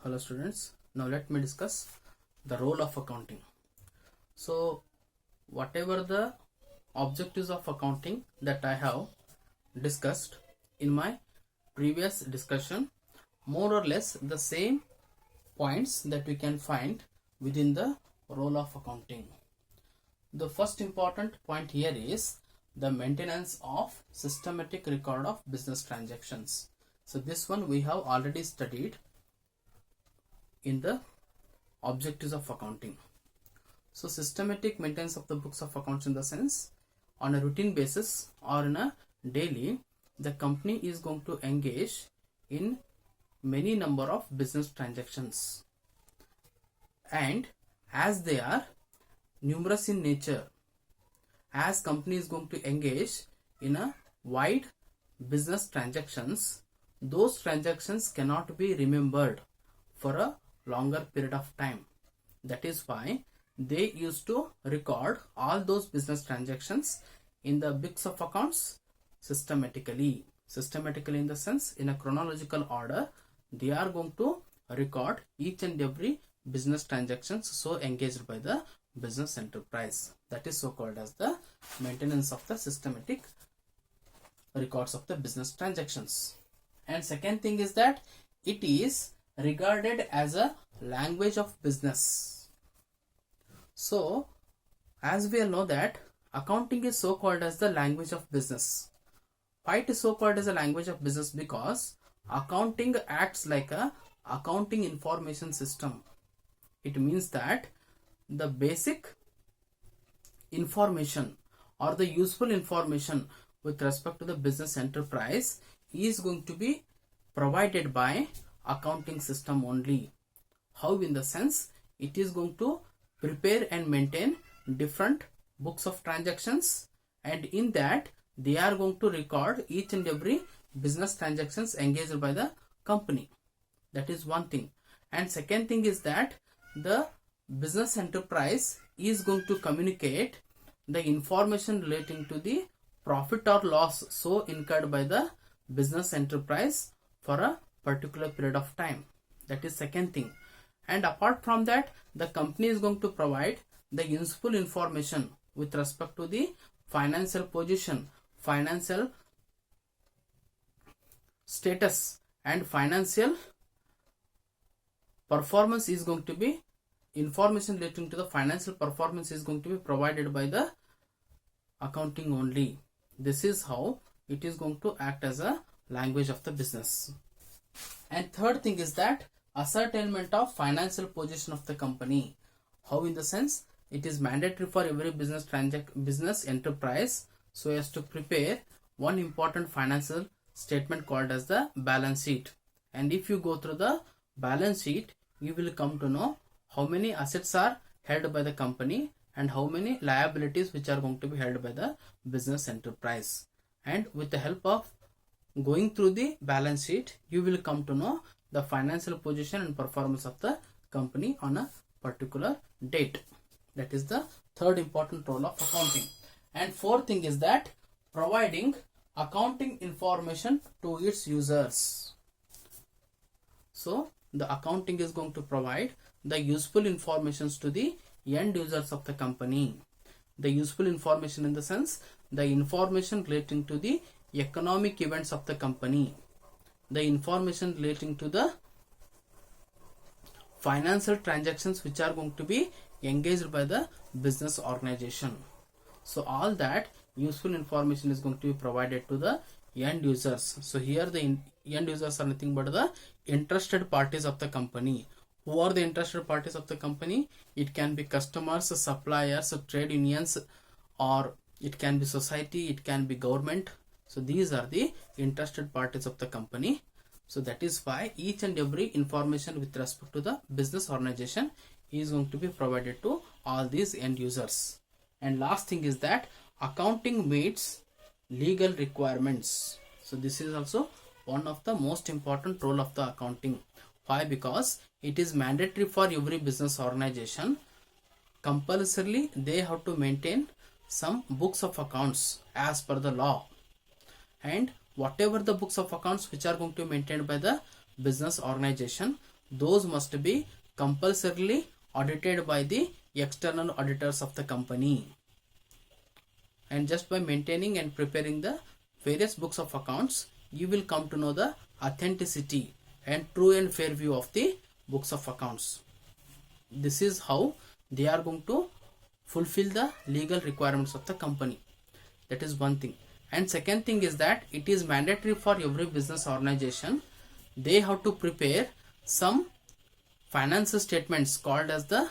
Hello students, now let me discuss the role of accounting. So whatever the objectives of accounting that I have discussed in my previous discussion, more or less the same points that we can find within the role of accounting. The first important point here is the maintenance of systematic record of business transactions. So this one we have already studied in the objectives of accounting. So systematic maintenance of the books of accounts in the sense on a routine basis or in a daily, the company is going to engage in many number of business transactions, and as they are numerous in nature, as company is going to engage in a wide business transactions, those transactions cannot be remembered for a longer period of time. That is why they used to record all those business transactions in the books of accounts systematically in the sense in a chronological order. They are going to record each and every business transactions so engaged by the business enterprise. That is so called as the maintenance of the systematic records of the business transactions. And second thing is that it is regarded as a language of business. So as we all know that accounting is so called as the language of business. Why it is so called as a language of business? Because accounting acts like a accounting information system. It means that the basic information or the useful information with respect to the business enterprise is going to be provided by accounting system only. How? In the sense it is going to prepare and maintain different books of transactions, and in that they are going to record each and every business transactions engaged by the company. That is one thing. And second thing is that the business enterprise is going to communicate the information relating to the profit or loss so incurred by the business enterprise for a particular period of time. That is second thing. And apart from that, the company is going to provide the useful information with respect to the financial position, financial status, and financial performance is going to be information relating to the financial performance is going to be provided by the accounting only. This is how it is going to act as a language of the business. And third thing is that ascertainment of financial position of the company. How? In the sense it is mandatory for every business enterprise so as to prepare one important financial statement called as the balance sheet. And if you go through the balance sheet, you will come to know how many assets are held by the company and how many liabilities which are going to be held by the business enterprise. And with the help of going through the balance sheet, you will come to know the financial position and performance of the company on a particular date. That is the third important role of accounting. And fourth thing is that providing accounting information to its users. So the accounting is going to provide the useful informations to the end users of the company. The useful information in the sense the information relating to the economic events of the company, the information relating to the financial transactions which are going to be engaged by the business organization. So all that useful information is going to be provided to the end users. So here the end users are nothing but the interested parties of the company. Who are the interested parties of the company? It can be customers, suppliers, trade unions, or it can be society, it can be government. So these are the interested parties of the company. So that is why each and every information with respect to the business organization is going to be provided to all these end users. And last thing is that accounting meets legal requirements. So this is also one of the most important role of the accounting. Why? Because it is mandatory for every business organization. Compulsorily they have to maintain some books of accounts as per the law, and whatever the books of accounts which are going to be maintained by the business organization, those must be compulsorily audited by the external auditors of the company. And just by maintaining and preparing the various books of accounts, you will come to know the authenticity and true and fair view of the books of accounts. This is how they are going to fulfill the legal requirements of the company. That is one thing. And second thing is that it is mandatory for every business organization. They have to prepare some financial statements called as the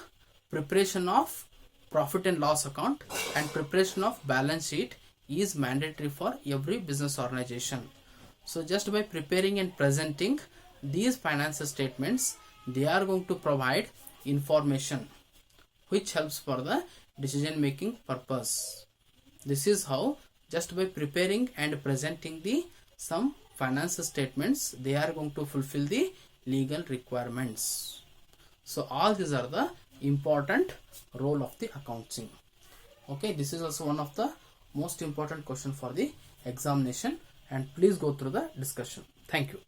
preparation of profit and loss account, and preparation of balance sheet is mandatory for every business organization. So just by preparing and presenting these financial statements, they are going to provide information which helps for the decision making purpose. This is how, just by preparing and presenting the some financial statements, they are going to fulfill the legal requirements. So all these are the important role of the accounting. Okay, this is also one of the most important question for the examination, and please go through the discussion. Thank you.